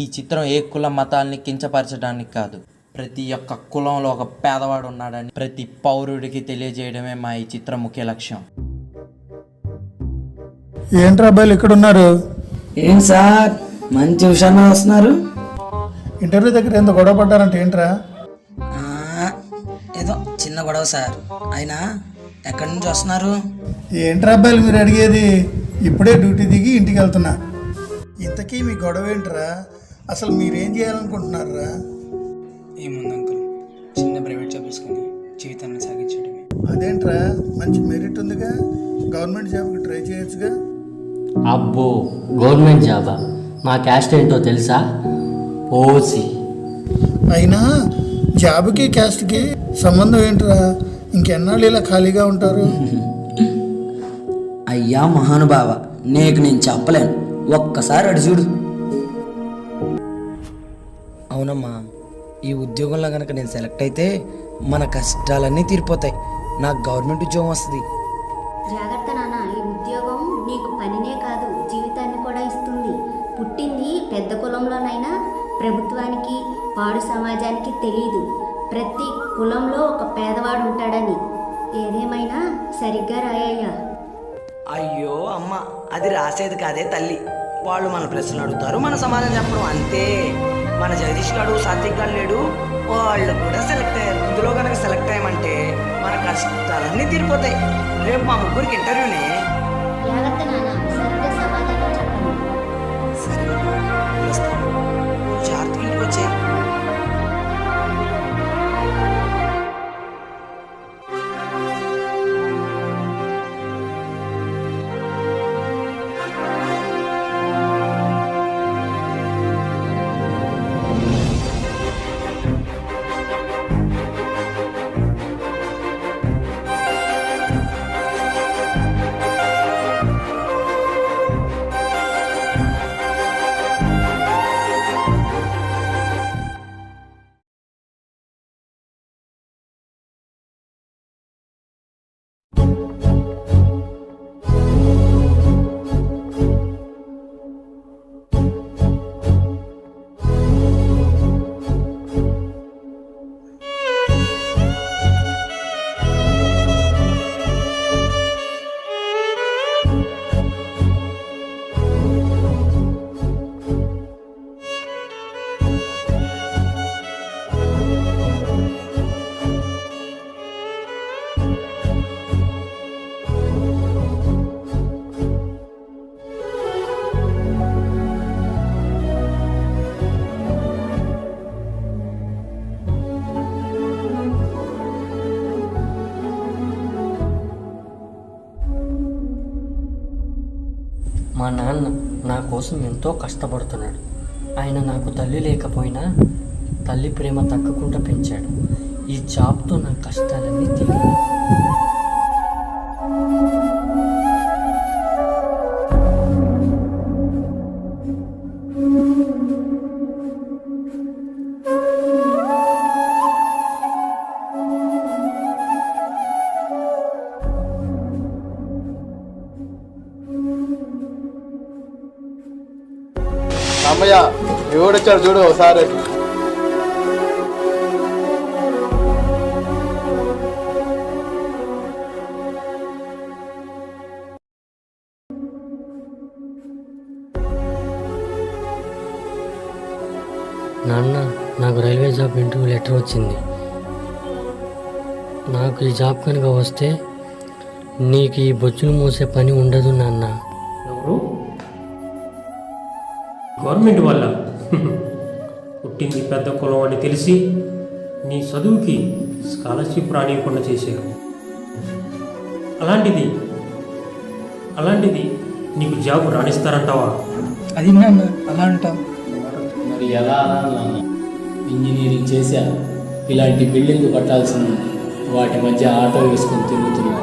ఈ చిత్రం ఏ కుల మతాల్ని కించపరచడానికి కాదు, ప్రతి ఒక్క కులంలో ఒక పేదవాడు ఉన్నాడని ప్రతి పౌరుడికి తెలియజేయడమే మా ఈ చిత్రం ముఖ్య లక్ష్యం. ఏంట్రా అబ్బాయిలు ఇక్కడ ఉన్నారు? ఏం సార్ మంచి విషయాన్ని వస్తున్నారు? ఇంటర్వ్యూ దగ్గర ఎంత గొడవ పడ్డారంటే ఏంట్రా? ఏదో చిన్న గొడవ సార్. అయినా ఎక్కడి నుంచి వస్తున్నారు? ఏంట్రా అబ్బాయిలు మీరు అడిగేది? ఇప్పుడే డ్యూటీ దిగి ఇంటికి వెళ్తున్నా. ఇంతకీ మీ గొడవ ఏంట్రా? అసలు మీరేం చేయాలనుకుంటున్నారా? ఏముంది అంకుల్, చిన్న ప్రైవేట్ జాబ్ తీసుకొని జీవితాన్ని సాగించడమే. అదేంట్రా, మంచి మెరిట్ ఉందిగా, గవర్నమెంట్ జాబ్కి ట్రై చేయొచ్చుగా. అబ్బో, గవర్నమెంట్ జాబా? మా క్యాస్ట్ ఏంటో తెలుసా? ఓసి. అయినా జాబ్కి క్యాస్ట్కి సంబంధం ఏంట్రా? ఇంకెన్నాళ్ళు ఇలా ఖాళీగా ఉంటారు? అయ్యా మహానుభావ, నీకు నేను చెప్పలేను, ఒక్కసారి అడు చూడు. అవునమ్మా, ఈ ఉద్యోగంలో కనుక నేను సెలెక్ట్ అయితే మన కష్టాలన్నీ తీరిపోతాయి. నాకు గవర్నమెంట్ ఉద్యోగం వస్తుంది. జాగ్రత్త నాన్న, ఈ ఉద్యోగం నీకు పనినే కాదు జీవితాన్ని కూడా ఇస్తుంది. పుట్టింది పెద్ద కులంలోనైనా ప్రభుత్వానికి పాడు సమాజానికి తెలీదు ప్రతి కులంలో ఒక పేదవాడు ఉంటాడని. ఏదేమైనా సరిగ్గా రాయ్యా. అయ్యో అమ్మ, అది రాసేది కాదే తల్లి. వాళ్ళు మన ప్రశ్నలు అడుగుతారు, మన సమాధానం చెప్పడం అంతే. మన జగదీష్ గారు, సాత్విక్ గారు లేడు, వాళ్ళు కూడా సెలెక్ట్ అయ్యారు. ఇందులో కనుక సెలెక్ట్ అయ్యామంటే మన కష్టాలన్నీ తీరిపోతాయి. రేపు మా ముగ్గురికి ఇంటర్వ్యూనే. జాగ్రత్త నాన్న, సరిగ్గా సమాధానం చెప్పండి. సరే వస్తాను, జాగ్రత్తగా ఇంటికి వచ్చాయి. మా నాన్న నా కోసం ఎంతో కష్టపడుతున్నాడు. ఆయన నాకు తల్లి లేకపోయినా తల్లి ప్రేమ తగ్గకుండా పెంచాడు. ఈ జాబ్తో నా కష్టాలన్నీ తీరాయి. అమ్మయ్య, ఎవడొచ్చాడు చూడు ఒకసారి. నాన్న, నాకు రైల్వే జాబ్ ఇంటర్వ్యూ లెటర్ వచ్చింది. నాకు ఈ జాబ్ కనుక వస్తే నీకు ఈ బొచ్చులు మోసే పని ఉండదు నాన్న. ఎవరు? గవర్నమెంట్ వల్ల పుట్టింది పెద్ద కులం అని తెలిసి నీ చదువుకి స్కాలర్షిప్ రానియకుండా చేశారు. అలాంటిది నీకు జాబ్ రాణిస్తారంటావా? అది నాన్న అలా అంటాం. మరి ఎలా అనాలన్నా? ఇంజనీరింగ్ చేశా, ఇలాంటి బిల్డింగ్ కట్టాల్సిన వాటి మధ్య ఆటో వేసుకొని తిరుగుతున్నా.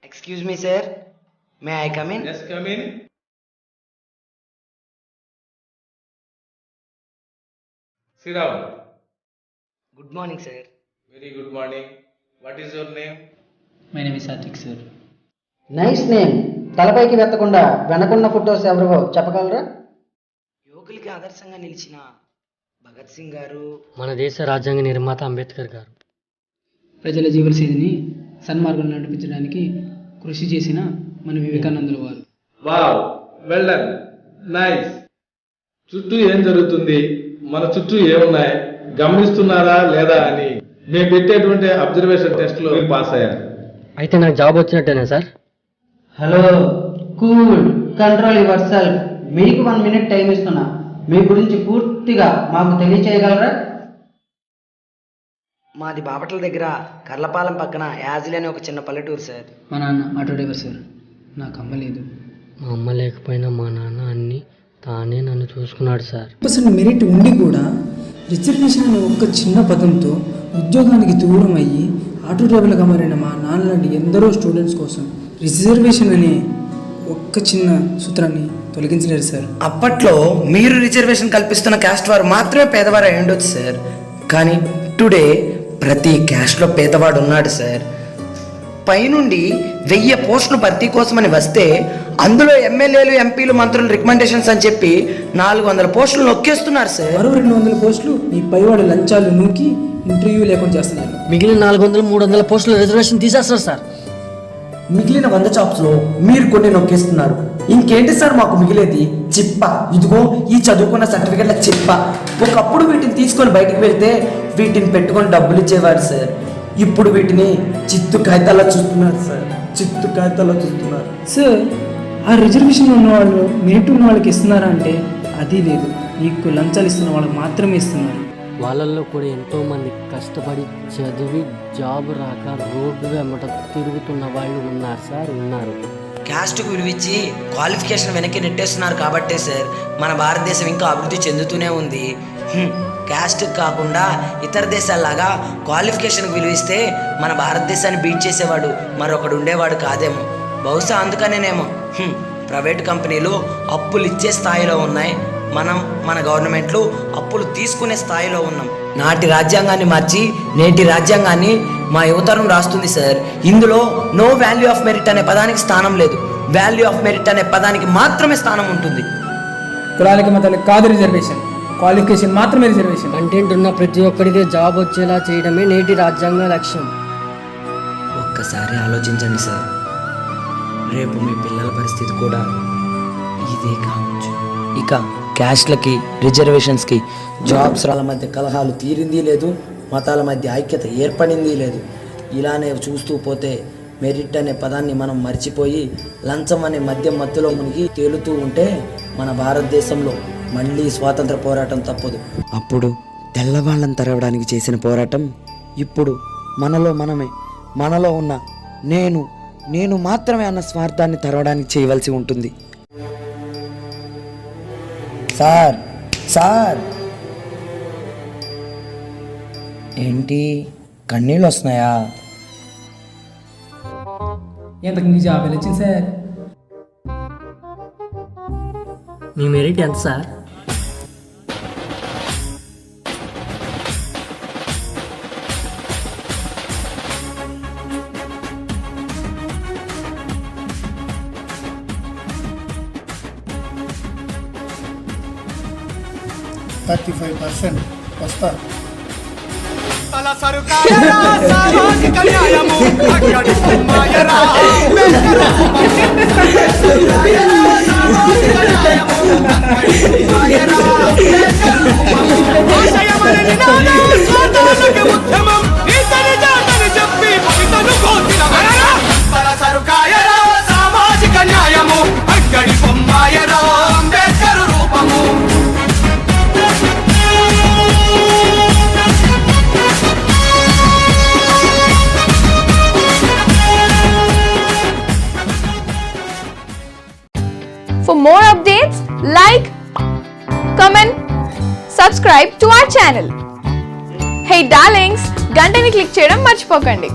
Excuse me sir, may I come in? Yes, come in. Sit down. Good morning sir. Very good morning. What is your name? My name is Satvik sir. Nice name. తలపైకి వెత్తకుండా వెనకున్న ఫొటోస్ ఎవరివో చెప్పగలరా? యువకులకి ఆదర్శంగా నిలిచిన భగత్ సింగ్ గారు, మన దేశ రాజ్యాంగ నిర్మాత అంబేద్కర్ గారు, ప్రజల జీవనశైలిని సన్మార్గంలో నడిపించడానికి కృషి చేసిన మన వివేకానందుల వారు. Wow, well done. Nice. చుట్టూ ఏం జరుగుతుంది, మన చుట్టూ ఏమున్నాయి గమనిస్తున్నారా లేదా అని మేము పెట్టేటువంటి అబ్జర్వేషన్ టెస్ట్ లో పాస్ అయ్యారు. అయితే నాకు జాబ్ వచ్చినట్టేనా sir? Hello, cool, control your self. మీకు 1 minute టైం ఇస్తున్నా. మీ గురించి పూర్తిగా మాకు తెలియచేయగలరా? మాది బాపట్ల దగ్గర కర్లపాలెం పక్కన యాజిలి అనే ఒక చిన్న పల్లెటూరు సార్. మా నాన్న ఆటో డ్రైవర్ సార్. నాకు అమ్మ లేదు. మా అమ్మ లేకపోయినా మా నాన్న అన్ని తానే నన్ను చూసుకున్నాడు సార్. మెరిట్ ఉండి కూడా రిజర్వేషన్ అనే ఒక్క చిన్న పదంతో ఉద్యోగానికి దూరం అయ్యి ఆటో డ్రైవర్లుగా మారిన మా నాన్న లాంటి ఎందరో స్టూడెంట్స్ కోసం రిజర్వేషన్ అనే ఒక్క చిన్న సూత్రాన్ని తొలగించలేరు సార్. అప్పట్లో మీరు రిజర్వేషన్ కల్పిస్తున్న క్యాస్ట్ వారు మాత్రమే పేదవారు అయి ఉండొచ్చు సార్, కానీ టుడే ప్రతి క్యాస్ట్లో పేదవాడు ఉన్నాడు సార్. పైనుండి 1000 పోస్టులు భర్తీ కోసమని వస్తే అందులో ఎమ్మెల్యేలు, ఎంపీలు, మంత్రులు రికమెండేషన్స్ అని చెప్పి 400 పోస్టులు నొక్కేస్తున్నారు సార్. మరో 200 పోస్టులు ఈ పైవాడు లంచాలు నూకి ఇంటర్వ్యూ లేకుండా చేస్తున్నారు. మిగిలిన 400, 300 పోస్టుల రిజర్వేషన్ తీసేస్తారు సార్. మిగిలిన 100 జాబ్స్లో మీరు కొన్ని నొక్కేస్తున్నారు. ఇంకేంటి సార్ మాకు మిగిలేది? చిప్ప. ఇదిగో ఈ చదువుకున్న సర్టిఫికెట్ల చిప్ప. ఒకప్పుడు వీటిని తీసుకొని బయటికి వెళ్తే వీటిని పెట్టుకొని డబ్బులు ఇచ్చేవారు సార్. ఇప్పుడు వీటిని చిత్తు కాగితాల్లో చూస్తున్నారు సార్. చిత్తు కాగితాల్లో చూస్తున్నారు సార్. ఆ రిజర్వేషన్ ఉన్న వాళ్ళు మెరిట్ ఉన్న వాళ్ళకి ఇస్తున్నారా అంటే అది లేదు. మీకు లంచాలు ఇస్తున్న వాళ్ళకి మాత్రమే ఇస్తున్నారు. వాళ్ళల్లో కూడా ఎంతో మంది కష్టపడి చదివి జాబ్ రాక రోడ్డు వెంబట తిరుగుతున్న వాళ్ళు ఉన్నారు సార్, ఉన్నారు. క్యాస్ట్కు విలువిచ్చి క్వాలిఫికేషన్ వెనక్కి నెట్టేస్తున్నారు కాబట్టే సార్ మన భారతదేశం ఇంకా అభివృద్ధి చెందుతూనే ఉంది. క్యాస్ట్ కాకుండా ఇతర దేశాల్లాగా క్వాలిఫికేషన్కి విలువిస్తే మన భారతదేశాన్ని బీట్ చేసేవాడు మరొకడు ఉండేవాడు కాదేమో. బహుశా అందుకనేనేమో ప్రైవేట్ కంపెనీలు అప్పులు ఇచ్చే స్థాయిలో ఉన్నాయి, మనం మన గవర్నమెంట్లు అప్పులు తీసుకునే స్థాయిలో ఉన్నాం. నాటి రాజ్యాంగాన్ని మార్చి నేటి రాజ్యాంగాన్ని మా యువతరం రాస్తుంది సార్. ఇందులో నో వాల్యూ ఆఫ్ మెరిట్ అనే పదానికి స్థానం లేదు. వాల్యూ ఆఫ్ మెరిట్ అనే పదానికి మాత్రమే స్థానం ఉంటుంది. కులాలకి మతాలకు కాదు రిజర్వేషన్, క్వాలిఫికేషన్ మాత్రమే రిజర్వేషన్. కంటెంట్ ఉన్న ప్రతి ఒక్కరికి జాబ్ వచ్చేలా చేయడమే నేటి రాజ్యాంగ లక్ష్యం. ఒక్కసారి ఆలోచించండి సార్, రేపు మీ పిల్లల పరిస్థితి కూడా ఇదే కావచ్చు. ఇక క్యాస్ట్లకి, రిజర్వేషన్స్కి, జాబ్స్ రాల మధ్య కలహాలు తీరింది లేదు, మతాల మధ్య ఐక్యత ఏర్పడింది లేదు. ఇలానే చూస్తూ పోతే మెరిట్ అనే పదాన్ని మనం మర్చిపోయి లంచం అనే మద్యం మత్తులో మునిగి తేలుతూ ఉంటే మన భారతదేశంలో మళ్ళీ స్వాతంత్ర పోరాటం తప్పదు. అప్పుడు తెల్లవాళ్ళని తరవడానికి చేసిన పోరాటం ఇప్పుడు మనలో మనమే, మనలో ఉన్న నేను మాత్రమే అన్న స్వార్థాన్ని తరవడానికి చేయవలసి ఉంటుంది. సార్ ఏంటి కన్నీళ్ళు వస్తున్నాయా? ఎంతకు మీకు జాబ్ ఎలా వచ్చింది సార్? మీ మెరిట్ ఎంత సార్? %35 వస్తా. సామాజిక న్యాయము అక్కడి బొమ్మాయరా. ఆశయమని నినాదం, స్వార్థానికి ఉద్యమం, ఇతని జాతని చెప్పి పవితను కోసిన సరుకాయరా. సామాజిక న్యాయము అక్కడి బొమ్మాయరా. అంబేద్కర్ రూపము. For more updates, like, comment, subscribe to our channel. Hey darlings, గంటని click చేయడం మర్చిపోకండి.